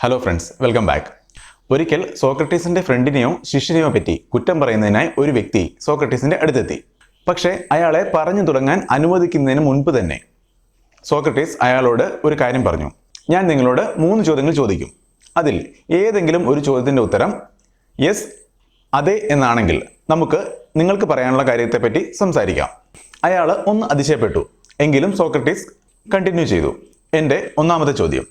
Hello friends, welcome back. ഒരിക്കൽ സോക്രട്ടീസിന്റെ ഫ്രണ്ടിനെയോ ശിഷ്യനെയോ പറ്റി കുറ്റം പറയുന്നതിനായി ഒരു വ്യക്തി സോക്രട്ടീസിന്റെ അടുത്തെത്തി. പക്ഷേ അയാളെ പറഞ്ഞു തുടങ്ങാൻ അനുവദിക്കുന്നതിന് മുൻപ് തന്നെ സോക്രട്ടീസ് അയാളോട് ഒരു കാര്യം പറഞ്ഞു. ഞാൻ നിങ്ങളോട് 3 ചോദ്യങ്ങൾ ചോദിക്കും. അതിൽ ഏതെങ്കിലും ഒരു ചോദ്യത്തിന്റെ ഉത്തരം യെസ്, അതെ എന്നാണെങ്കിൽ നമുക്ക് നിങ്ങൾക്ക് പറയാനുള്ള കാര്യത്തെപ്പറ്റി സംസാരിക്കാം. അയാൾ ഒന്ന് അതിശയപ്പെട്ടു. എങ്കിലും സോക്രട്ടീസ് കണ്ടിന്യൂ ചെയ്തു. എൻ്റെ ഒന്നാമത്തെ ചോദ്യം: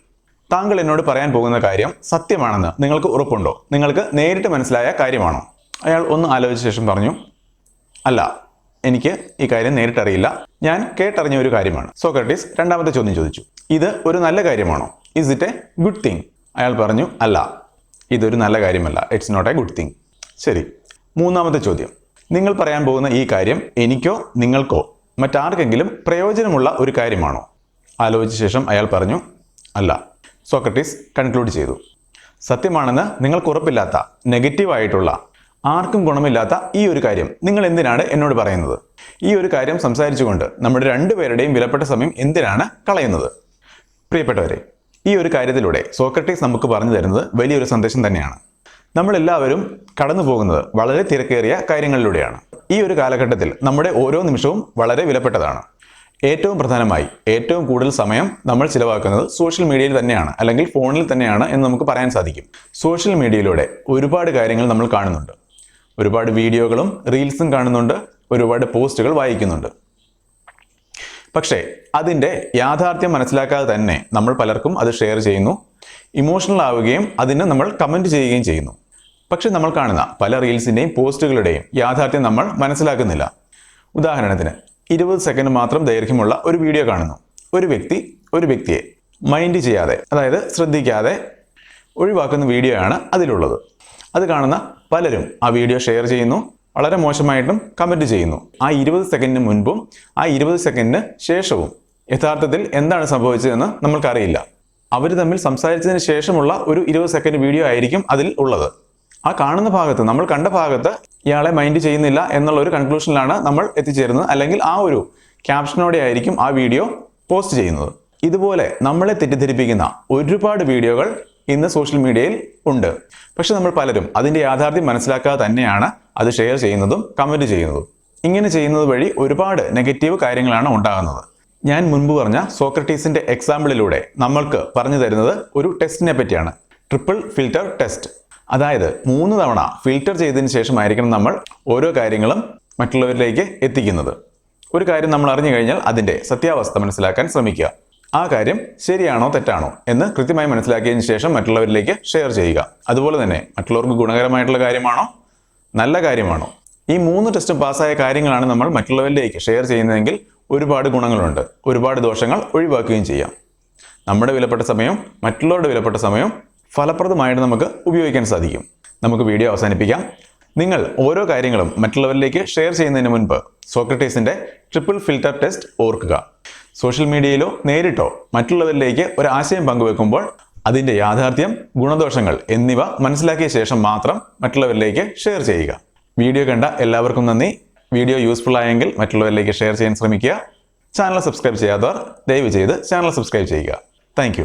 താങ്കൾ എന്നോട് പറയാൻ പോകുന്ന കാര്യം സത്യമാണെന്ന് നിങ്ങൾക്ക് ഉറപ്പുണ്ടോ? നിങ്ങൾക്ക് നേരിട്ട് മനസ്സിലായ കാര്യമാണോ? അയാൾ ഒന്ന് ആലോചിച്ച ശേഷം പറഞ്ഞു, അല്ല, എനിക്ക് ഈ കാര്യം നേരിട്ടറിയില്ല, ഞാൻ കേട്ടറിഞ്ഞ ഒരു കാര്യമാണ്. സോക്രട്ടീസ് രണ്ടാമത്തെ ചോദ്യം ചോദിച്ചു. ഇത് ഒരു നല്ല കാര്യമാണോ? Is it a good thing? അയാൾ പറഞ്ഞു, അല്ല, ഇതൊരു നല്ല കാര്യമല്ല, it's not a good thing. ശരി. മൂന്നാമത്തെ ചോദ്യം: നിങ്ങൾ പറയാൻ പോകുന്ന ഈ കാര്യം എനിക്കോ നിങ്ങൾക്കോ മറ്റാർക്കെങ്കിലും പ്രയോജനമുള്ള ഒരു കാര്യമാണോ? ആലോചിച്ച ശേഷം അയാൾ പറഞ്ഞു, അല്ല. സോക്രട്ടീസ് കൺക്ലൂഡ് ചെയ്തു. സത്യമാണെന്ന് നിങ്ങൾക്ക് ഉറപ്പില്ലാത്ത, നെഗറ്റീവായിട്ടുള്ള, ആർക്കും ഗുണമില്ലാത്ത ഈ ഒരു കാര്യം നിങ്ങൾ എന്തിനാണ് എന്നോട് പറയുന്നത്? ഈ ഒരു കാര്യം സംസാരിച്ചുകൊണ്ട് നമ്മുടെ രണ്ടുപേരുടെയും വിലപ്പെട്ട സമയം എന്തിനാണ് കളയുന്നത്? പ്രിയപ്പെട്ടവരെ, ഈ ഒരു കാര്യത്തിലൂടെ സോക്രട്ടീസ് നമുക്ക് പറഞ്ഞു തരുന്നത് വലിയൊരു സന്ദേശം തന്നെയാണ്. നമ്മളെല്ലാവരും കടന്നു പോകുന്നത് വളരെ തിരക്കേറിയ കാര്യങ്ങളിലൂടെയാണ്. ഈ ഒരു കാലഘട്ടത്തിൽ നമ്മുടെ ഓരോ നിമിഷവും വളരെ വിലപ്പെട്ടതാണ്. ഏറ്റവും പ്രധാനമായി ഏറ്റവും കൂടുതൽ സമയം നമ്മൾ ചിലവാക്കുന്നത് സോഷ്യൽ മീഡിയയിൽ തന്നെയാണ്, അല്ലെങ്കിൽ ഫോണിൽ തന്നെയാണ് എന്ന് നമുക്ക് പറയാൻ സാധിക്കും. സോഷ്യൽ മീഡിയയിലൂടെ ഒരുപാട് കാര്യങ്ങൾ നമ്മൾ കാണുന്നുണ്ട്. ഒരുപാട് വീഡിയോകളും റീൽസും കാണുന്നുണ്ട്, ഒരുപാട് പോസ്റ്റുകൾ വായിക്കുന്നുണ്ട്. പക്ഷേ അതിൻ്റെ യാഥാർത്ഥ്യം മനസ്സിലാക്കാതെ തന്നെ നമ്മൾ പലർക്കും അത് ഷെയർ ചെയ്യുന്നു, ഇമോഷണൽ ആവുകയും അതിന് നമ്മൾ കമൻറ്റ് ചെയ്യുകയും ചെയ്യുന്നു. പക്ഷെ നമ്മൾ കാണുന്ന പല റീൽസിൻ്റെയും പോസ്റ്റുകളുടെയും യാഥാർത്ഥ്യം നമ്മൾ മനസ്സിലാക്കുന്നില്ല. ഉദാഹരണത്തിന് 20 സെക്കൻഡ് മാത്രം ദൈർഘ്യമുള്ള ഒരു വീഡിയോ കാണുന്നു. ഒരു വ്യക്തിയെ മൈൻഡ് ചെയ്യാതെ, അതായത് ശ്രദ്ധിക്കാതെ ഒഴിവാക്കുന്ന വീഡിയോ ആണ് അതിലുള്ളത്. അത് കാണുന്ന പലരും ആ വീഡിയോ ഷെയർ ചെയ്യുന്നു, വളരെ മോശമായിട്ടും കമൻറ്റ് ചെയ്യുന്നു. ആ 20 സെക്കൻഡിന് മുൻപും ആ 20 സെക്കൻഡിന് ശേഷവും യഥാർത്ഥത്തിൽ എന്താണ് സംഭവിച്ചതെന്ന് നമ്മൾക്കറിയില്ല. അവർ തമ്മിൽ സംസാരിച്ചതിന് ശേഷമുള്ള ഒരു 20 സെക്കൻഡ് വീഡിയോ ആയിരിക്കും അതിൽ ഉള്ളത്. ആ കാണുന്ന ഭാഗത്ത്, നമ്മൾ കണ്ട ഭാഗത്ത് ഇയാളെ മൈൻഡ് ചെയ്യുന്നില്ല എന്നുള്ള ഒരു കൺക്ലൂഷനിലാണ് നമ്മൾ എത്തിച്ചേരുന്നത്, അല്ലെങ്കിൽ ആ ഒരു ക്യാപ്ഷനോടെ ആയിരിക്കും ആ വീഡിയോ പോസ്റ്റ് ചെയ്യുന്നത്. ഇതുപോലെ നമ്മളെ തെറ്റിദ്ധരിപ്പിക്കുന്ന ഒരുപാട് വീഡിയോകൾ ഇന്ന് സോഷ്യൽ മീഡിയയിൽ ഉണ്ട്. പക്ഷെ നമ്മൾ പലരും അതിൻ്റെ യാഥാർത്ഥ്യം മനസ്സിലാക്കാതെ തന്നെയാണ് അത് ഷെയർ ചെയ്യുന്നതും കമൻറ്റ് ചെയ്യുന്നതും. ഇങ്ങനെ ചെയ്യുന്നത് വഴി ഒരുപാട് നെഗറ്റീവ് കാര്യങ്ങളാണ് ഉണ്ടാകുന്നത്. ഞാൻ മുൻപ് പറഞ്ഞ സോക്രട്ടീസിന്റെ എക്സാമ്പിളിലൂടെ നമ്മൾക്ക് പറഞ്ഞു തരുന്നത് ഒരു ടെസ്റ്റിനെ പറ്റിയാണ്. Triple filter test. അതായത് 3 തവണ ഫിൽറ്റർ ചെയ്തതിന് ശേഷമായിരിക്കണം നമ്മൾ ഓരോ കാര്യങ്ങളും മറ്റുള്ളവരിലേക്ക് എത്തിക്കുന്നത്. ഒരു കാര്യം നമ്മൾ അറിഞ്ഞു കഴിഞ്ഞാൽ അതിൻ്റെ സത്യാവസ്ഥ മനസ്സിലാക്കാൻ ശ്രമിക്കുക. ആ കാര്യം ശരിയാണോ തെറ്റാണോ എന്ന് കൃത്യമായി മനസ്സിലാക്കിയതിന് ശേഷം മറ്റുള്ളവരിലേക്ക് ഷെയർ ചെയ്യുക. അതുപോലെ തന്നെ മറ്റുള്ളവർക്ക് ഗുണകരമായിട്ടുള്ള കാര്യമാണോ, നല്ല കാര്യമാണോ, ഈ 3 ടെസ്റ്റും പാസ്സായ കാര്യങ്ങളാണ് നമ്മൾ മറ്റുള്ളവരിലേക്ക് ഷെയർ ചെയ്യുന്നതെങ്കിൽ ഒരുപാട് ഗുണങ്ങളുണ്ട്. ഒരുപാട് ദോഷങ്ങൾ ഒഴിവാക്കുകയും ചെയ്യാം. നമ്മുടെ വിലപ്പെട്ട സമയവും മറ്റുള്ളവരുടെ വിലപ്പെട്ട സമയവും ഫലപ്രദമായിട്ട് നമുക്ക് ഉപയോഗിക്കാൻ സാധിക്കും. നമുക്ക് വീഡിയോ അവസാനിപ്പിക്കാം. നിങ്ങൾ ഓരോ കാര്യങ്ങളും മറ്റുള്ളവരിലേക്ക് ഷെയർ ചെയ്യുന്നതിന് മുൻപ് സോക്രട്ടീസിന്റെ ട്രിപ്പിൾ ഫിൽറ്റർ ടെസ്റ്റ് ഓർക്കുക. സോഷ്യൽ മീഡിയയിലോ നേരിട്ടോ മറ്റുള്ളവരിലേക്ക് ഒരു ആശയം പങ്കുവെക്കുമ്പോൾ അതിൻ്റെ യാഥാർത്ഥ്യം, ഗുണദോഷങ്ങൾ എന്നിവ മനസ്സിലാക്കിയ ശേഷം മാത്രം മറ്റുള്ളവരിലേക്ക് ഷെയർ ചെയ്യുക. വീഡിയോ കണ്ട എല്ലാവർക്കും നന്ദി. വീഡിയോ യൂസ്ഫുൾ ആയെങ്കിൽ മറ്റുള്ളവരിലേക്ക് ഷെയർ ചെയ്യാൻ ശ്രമിക്കുക. ചാനൽ സബ്സ്ക്രൈബ് ചെയ്യാത്തവർ ദയവ് ചെയ്ത് ചാനൽ സബ്സ്ക്രൈബ് ചെയ്യുക. താങ്ക്